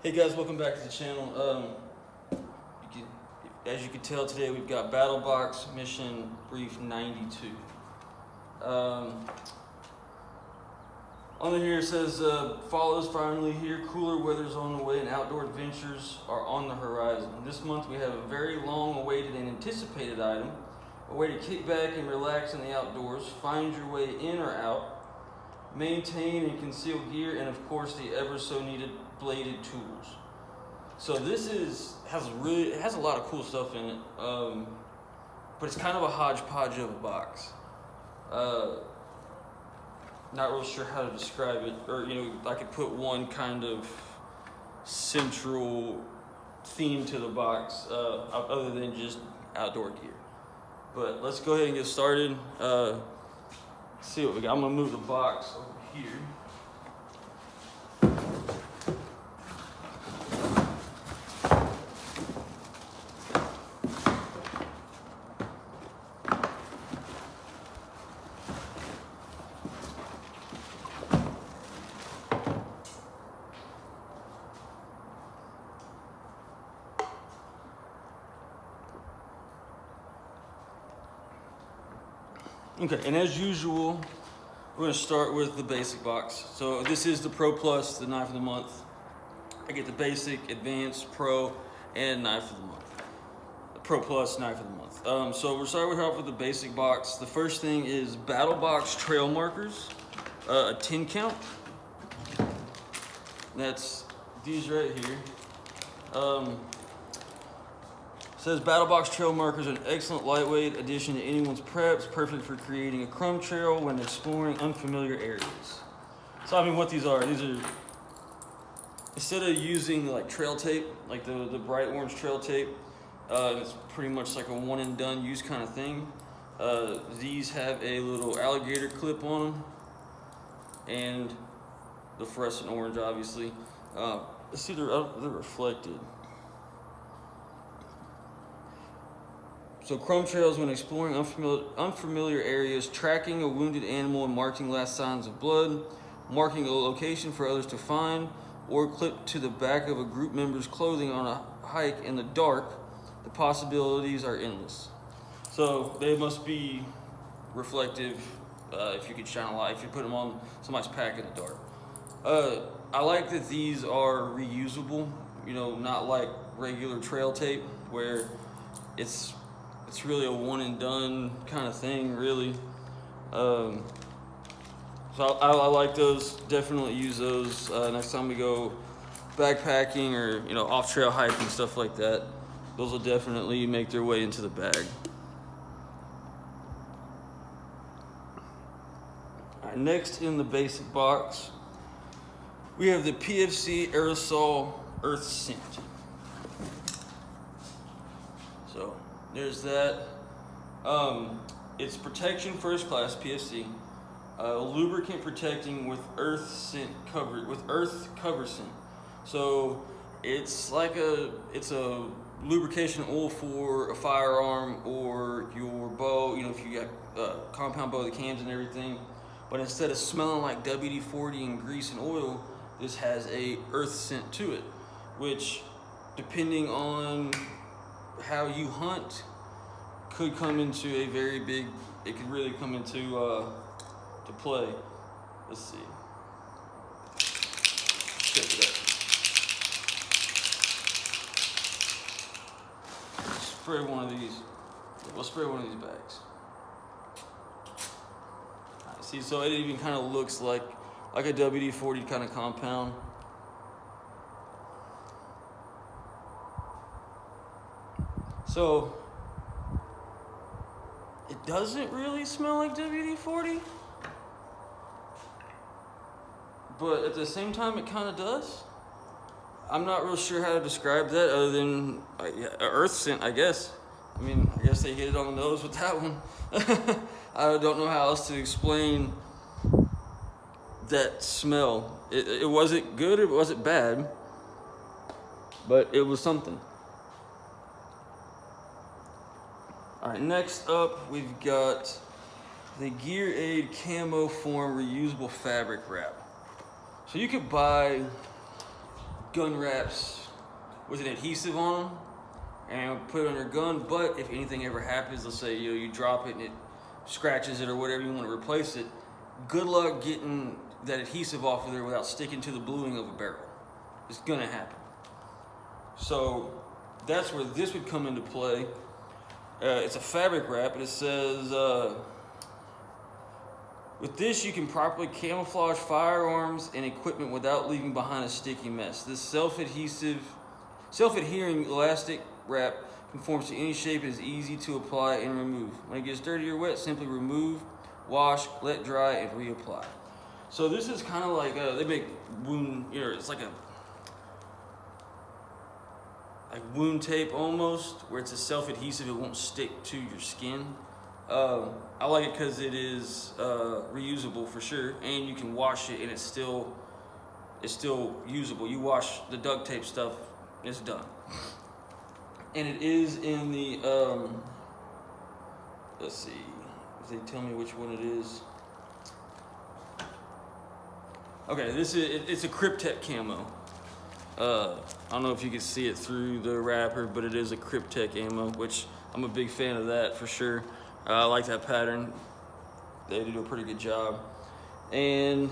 Hey guys, welcome back to the channel. As you can tell today, we've got Battlbox Mission Brief 92. On here it says, fall is finally here, cooler weather's on the way, and outdoor adventures are on the horizon. This month we have a very long-awaited and anticipated item, a way to kick back and relax in the outdoors, find your way in or out, maintain and conceal gear, and of course the ever so needed bladed tools. So this has a lot of cool stuff in it, but it's kind of a hodgepodge of a box. Not really sure how to describe it, or I could put one kind of central theme to the box, other than just outdoor gear. But let's go ahead and get started. See what we got. I'm gonna move the box over here. Okay, and as usual, we're gonna start with the basic box. So this is the Pro Plus, the knife of the month. I get the basic, advanced, pro, and knife of the month. The Pro Plus, knife of the month. So we're starting off with the basic box. The first thing is Battlbox trail markers, a 10 count. That's these right here. Says Battlbox trail markers are an excellent lightweight addition to anyone's preps, perfect for creating a crumb trail when exploring unfamiliar areas. So I mean, what these are instead of using like trail tape, like the bright orange trail tape, it's pretty much like a one and done use kind of thing. These have a little alligator clip on them, and the fluorescent orange, obviously. Let's see, they're reflected. So crumb trails when exploring unfamiliar areas, tracking a wounded animal and marking last signs of blood, marking a location for others to find, or clipped to the back of a group member's clothing on a hike in the dark. The possibilities are endless. So they must be reflective if you could shine a light, if you put them on somebody's pack in the dark. I like that these are reusable, not like regular trail tape where it's really a one and done kind of thing, really. So I like those. Definitely use those next time we go backpacking or off trail hiking, stuff like that. Those will definitely make their way into the bag. All right, next in the basic box, we have the PFC aerosol earth scent. So there's that. It's protection first class, PFC. Lubricant protecting with earth cover scent. So it's a lubrication oil for a firearm or your bow. If you got compound bow, the cams and everything. But instead of smelling like WD-40 and grease and oil, this has a earth scent to it, which, depending on how you hunt, could come into a very big, it could really come into to play. Let's see. Check it out. Spray one of these. We'll spray one of these bags. Right, see, so it even kind of looks like a WD-40 kind of compound. So it doesn't really smell like WD-40, but at the same time it kind of does. I'm not real sure how to describe that other than earth scent, I guess. I guess they hit it on the nose with that one. I don't know how else to explain that smell. It wasn't good, it wasn't bad, but it was something. All right, next up we've got the Gear Aid Camo Form reusable fabric wrap. So you could buy gun wraps with an adhesive on them and put it on your gun. But if anything ever happens, let's say you drop it and it scratches it or whatever, you want to replace it, good luck getting that adhesive off of there without sticking to the bluing of a barrel. It's gonna happen. So that's where this would come into play. It's a fabric wrap, and it says, with this you can properly camouflage firearms and equipment without leaving behind a sticky mess. This self-adhering elastic wrap conforms to any shape and is easy to apply and remove. When it gets dirty or wet, simply remove, wash, let dry, and reapply. So this is kind of like, they make wound, it's like wound tape almost, where it's a self-adhesive, it won't stick to your skin. I like it because it is reusable for sure, and you can wash it and it's still usable. You wash the duct tape stuff, it's done. And it is in the, let's see, if they tell me which one it is. Okay, it's a Cryptek Camo. I don't know if you can see it through the wrapper, but it is a Cryptek Camo, which I'm a big fan of that for sure. I like that pattern. They do a pretty good job. And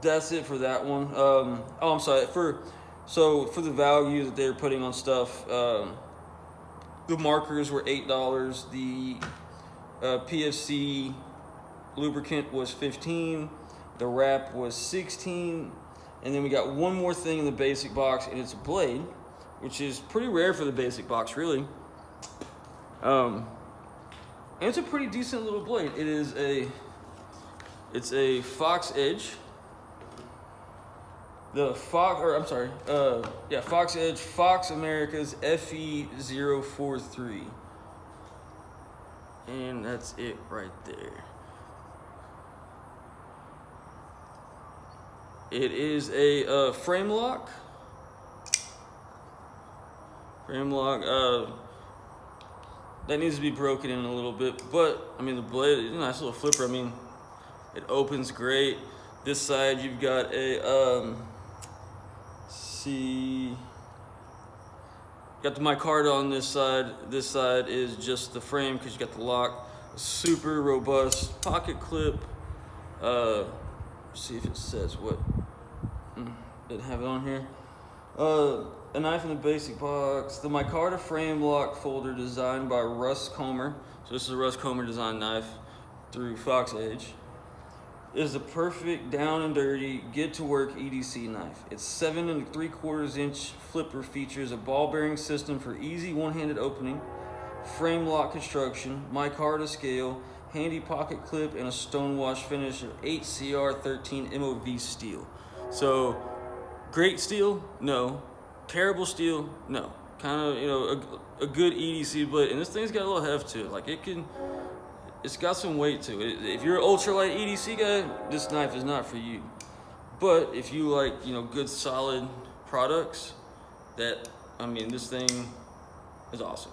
that's it for that one. Oh, I'm sorry. For the value that they're putting on stuff, the markers were $8. The PFC lubricant was $15. The wrap was $16. And then we got one more thing in the basic box, and it's a blade, which is pretty rare for the basic box, really. And it's a pretty decent little blade. It's a Fox Edge. Fox Edge, Fox America's FE043. And that's it right there. It is a frame lock. That needs to be broken in a little bit, but I mean the blade is a nice little flipper. I mean, it opens great. This side you've got a got the micarta on this side. This side is just the frame because you got the lock. Super robust pocket clip. See if it says what. Didn't have it on here. A knife in the basic box. The micarta frame lock folder designed by Russ Comer. So this is a Russ Comer design knife through Fox Edge. It is the perfect down and dirty, get to work EDC knife. Its 7 3/4 inch flipper features a ball bearing system for easy one-handed opening, frame lock construction, micarta scale, handy pocket clip, and a stonewash finish of 8CR13 MOV steel. So, great steel? No. Terrible steel? No. Kind of, a good EDC blade, and this thing's got a little heft to it. Like it's got some weight to it. If you're an ultralight EDC guy, this knife is not for you. But if you like, good solid products, this thing is awesome.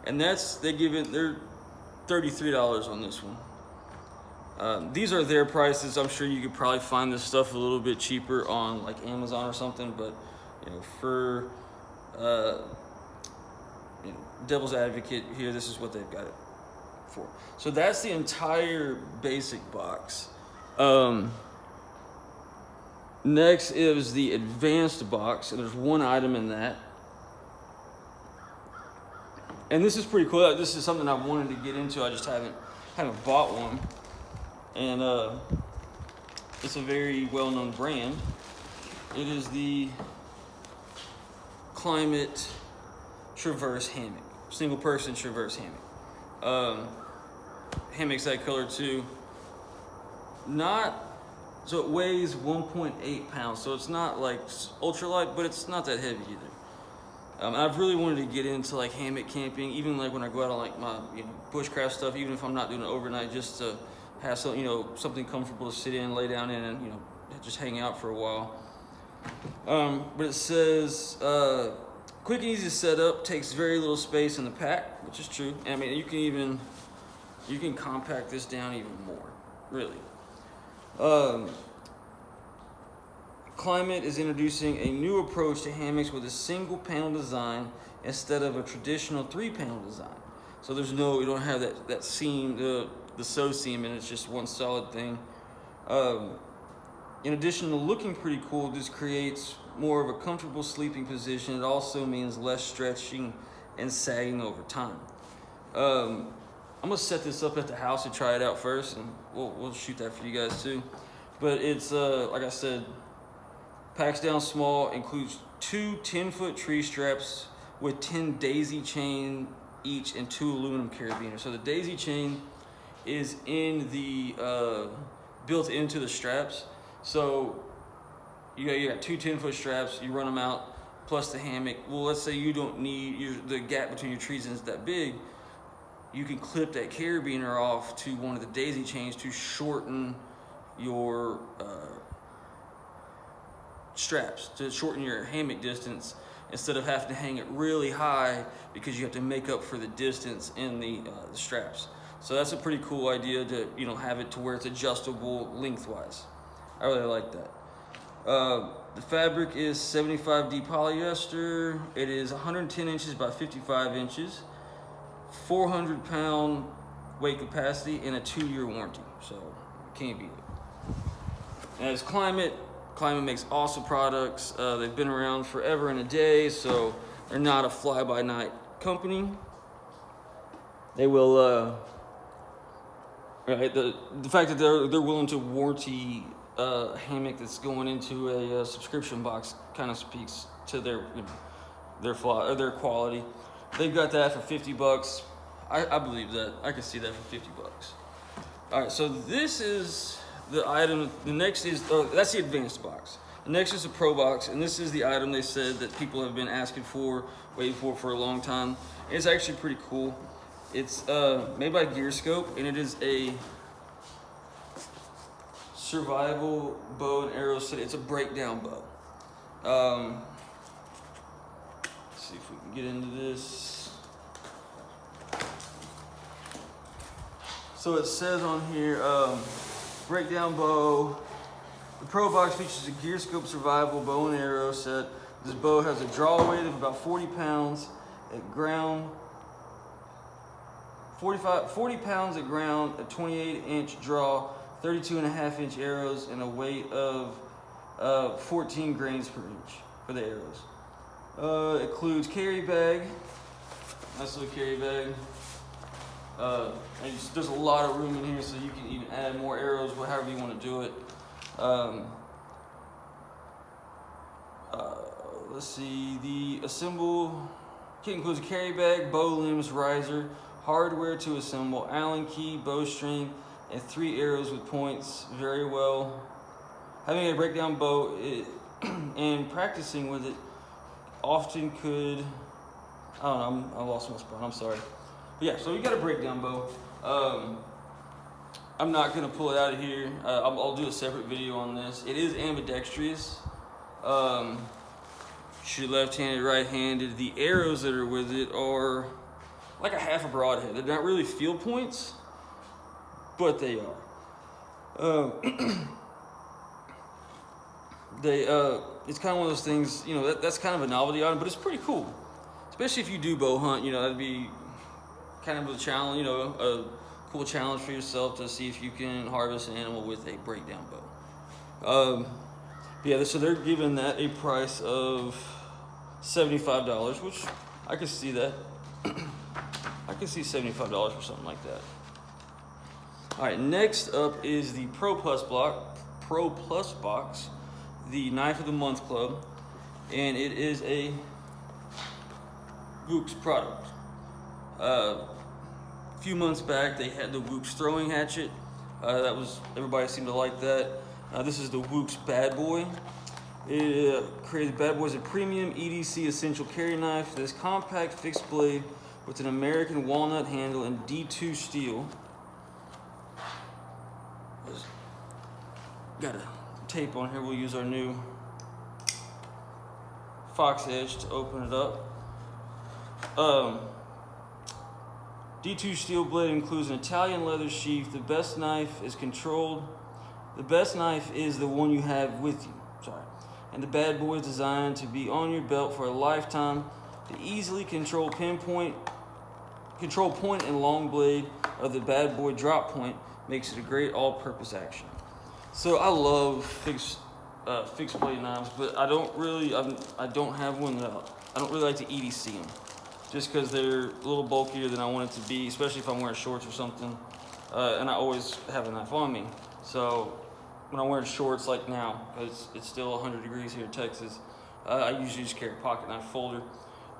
And they're $33 on this one. These are their prices. I'm sure you could probably find this stuff a little bit cheaper on like Amazon or something, but for devil's advocate here, this is what they've got it for. So that's the entire basic box. Next is the advanced box, and there's one item in that. And this is pretty cool. This is something I wanted to get into. I just haven't bought one. And it's a very well-known brand. It is the Climate Traverse Hammock, single-person Traverse Hammock. Hammock's that color too. So it weighs 1.8 pounds, so it's not like ultralight, but it's not that heavy either. I've really wanted to get into like hammock camping, even like when I go out on like my bushcraft stuff, even if I'm not doing it overnight, just to have some, something comfortable to sit in, lay down in, and just hang out for a while. But it says quick and easy to set up, takes very little space in the pack, which is true. And you can compact this down even more, really. Climate is introducing a new approach to hammocks with a single panel design instead of a traditional 3-panel design. So there's no, you don't have that seam, the sew seam, and it's just one solid thing. In addition to looking pretty cool, this creates more of a comfortable sleeping position. It also means less stretching and sagging over time. I'm gonna set this up at the house to try it out first, and we'll shoot that for you guys too. But it's, like I said, packs down small, includes 2 10-foot tree straps with 10 daisy chain each and 2 aluminum carabiners. So the daisy chain is in the, built into the straps. So you got 2 10-foot straps, you run them out, plus the hammock. Well, let's say you don't need, the gap between your trees isn't that big, you can clip that carabiner off to one of the daisy chains to shorten your straps, to shorten your hammock distance, instead of having to hang it really high because you have to make up for the distance in the straps. So that's a pretty cool idea to, you know, have it to where it's adjustable lengthwise. I really like that. The fabric is 75D polyester. It is 110 inches by 55 inches, 400-pound weight capacity, and a 2-year warranty. So can't beat it. As Climate makes awesome products. They've been around forever and a day, so they're not a fly-by-night company. They will, right? The fact that they're willing to warranty a hammock that's going into a subscription box kind of speaks to their, you know, their quality. They've got that for $50. I believe that. I can see that for $50. All right, so this is the item. The next is, that's the advanced box. The next is the ProBox, and this is the item they said that people have been asking for, waiting for a long time. It's actually pretty cool. It's made by Gearscope, and it is a survival bow and arrow set. It's a breakdown bow. Let's see if we can get into this. So it says on here, breakdown bow. The ProBox features a Gearscope survival bow and arrow set. This bow has a draw weight of about 40 pounds at ground. 40 pounds at ground, a 28-inch draw, 32.5-inch arrows, and a weight of 14 grains per inch for the arrows. It includes carry bag, nice little carry bag. And there's a lot of room in here, so you can even add more arrows, however you want to do it. Let's see, the assemble kit includes a carry bag, bow limbs, riser, hardware to assemble, Allen key, bowstring, and 3 arrows with points. Very well. Having a breakdown bow and practicing with it often could, I don't know, I lost my spot, I'm sorry. But yeah, so you got a breakdown bow. I'm not gonna pull it out of here. I'll do a separate video on this. It is ambidextrous. Should left-handed, right-handed. The arrows that are with it are like a half a broadhead. They're not really field points, but they are. It's kind of one of those things, you know, that's kind of a novelty on it, but it's pretty cool. Especially if you do bow hunt, you know, that'd be kind of a challenge, you know, a cool challenge for yourself to see if you can harvest an animal with a breakdown bow. Yeah, so they're giving that a price of $75, which I can see that. I can see $75 for something like that. All right, next up is the Pro Plus Box, the Knife of the Month Club, and it is a Wooks product. A few months back, they had the Wooks throwing hatchet. Everybody seemed to like that. This is the Wooks Bad Boy. It created Bad Boy as a premium EDC essential carry knife. This compact fixed blade with an American walnut handle and D2 steel. Got a tape on here. We'll use our new Fox Edge to open it up. D2 steel blade includes an Italian leather sheath. The best knife is the one you have with you. Sorry. and the bad boy is designed to be on your belt for a lifetime. The easily control point and long blade of the bad boy drop point makes it a great all-purpose action. So I love fixed blade knives, but I don't have one that I don't really like to EDC them, just because they're a little bulkier than I want it to be, especially if I'm wearing shorts or something. And I always have a knife on me. So when I'm wearing shorts like now, because it's still 100 degrees here in Texas, I usually just carry a pocket knife folder.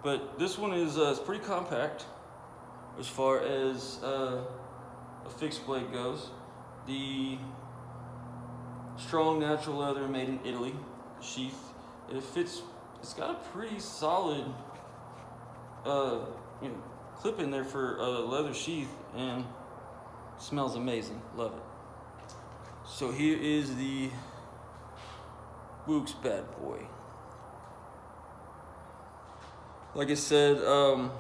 But this one is it's pretty compact as far as a fixed blade goes. The strong natural leather made in Italy sheath. It fits. It's got a pretty solid clip in there for a leather sheath, and smells amazing. Love it. So here is the Woox bad boy. Like I said, it's a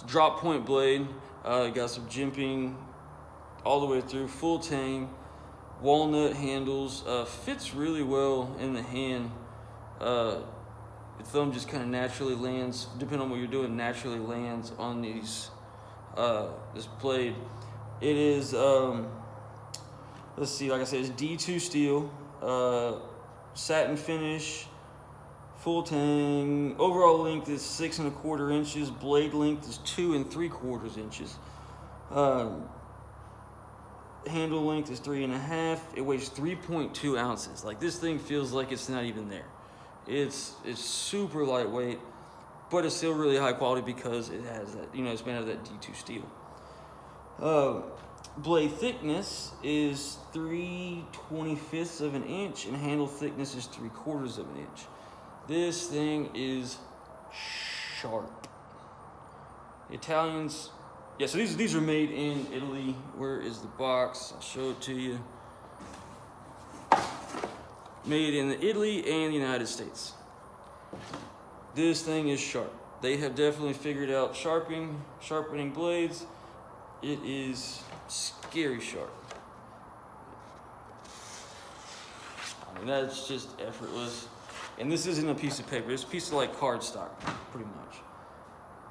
drop point blade. Got some jimping all the way through, full tang, walnut handles. Fits really well in the hand. Your thumb just kind of naturally lands, depending on what you're doing, naturally lands on these this blade. It is let's see, like I said, it's D2 steel, satin finish, full tang. Overall length is 6 1/4 inches. Blade length is 2 3/4 inches. Handle length is 3 1/2. It weighs 3.2 ounces. Like, this thing feels like it's not even there. It's super lightweight, but it's still really high quality because it has that, it's made out of that D2 steel. Blade thickness is 3/25 of an inch, and handle thickness is 3/4 of an inch. This thing is sharp. Italians, yeah. So these are made in Italy. Where is the box? I'll show it to you. Made in Italy and the United States. This thing is sharp. They have definitely figured out sharpening blades. It is scary sharp. I mean, that's just effortless. And this isn't a piece of paper. It's a piece of like cardstock, pretty much.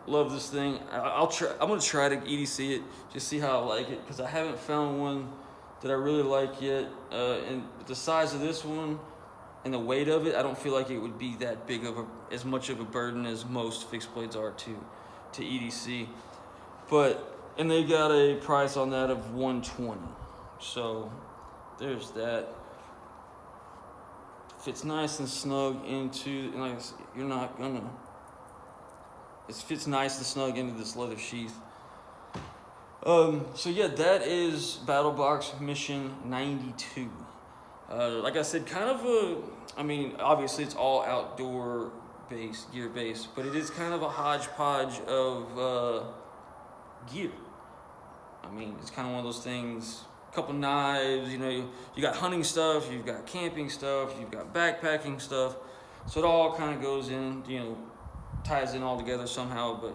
Love this thing. I'm gonna try to EDC it, just see how I like it, because I haven't found one that I really like yet. And the size of this one and the weight of it, I don't feel like it would be that big of as much of a burden as most fixed blades are to EDC. And they got a price on that of $120. So there's that. Fits nice and snug into, and like I said, it fits nice and snug into this leather sheath. So yeah, that is Battlbox Mission 92. Like I said, kind of obviously it's all outdoor gear based, but it is kind of a hodgepodge of gear. I mean, it's kind of one of those things, a couple knives, you got hunting stuff, you've got camping stuff, you've got backpacking stuff. So it all kind of goes in, ties in all together somehow. But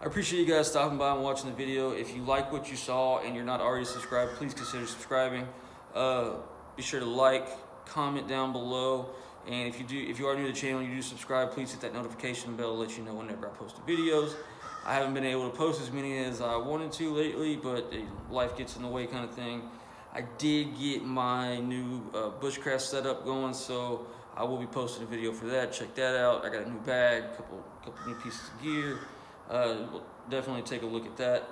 I appreciate you guys stopping by and watching the video. If you like what you saw and you're not already subscribed, please consider subscribing. Be sure to like, comment down below. And if you are new to the channel and you do subscribe, please hit that notification bell to let you know whenever I post videos. I haven't been able to post as many as I wanted to lately, but life gets in the way kind of thing. I did get my new bushcraft setup going, so I will be posting a video for that. Check that out. I got a new bag, couple new pieces of gear. We'll definitely take a look at that.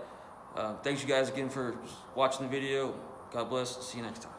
Thanks you guys again for watching the video. God bless. See you next time.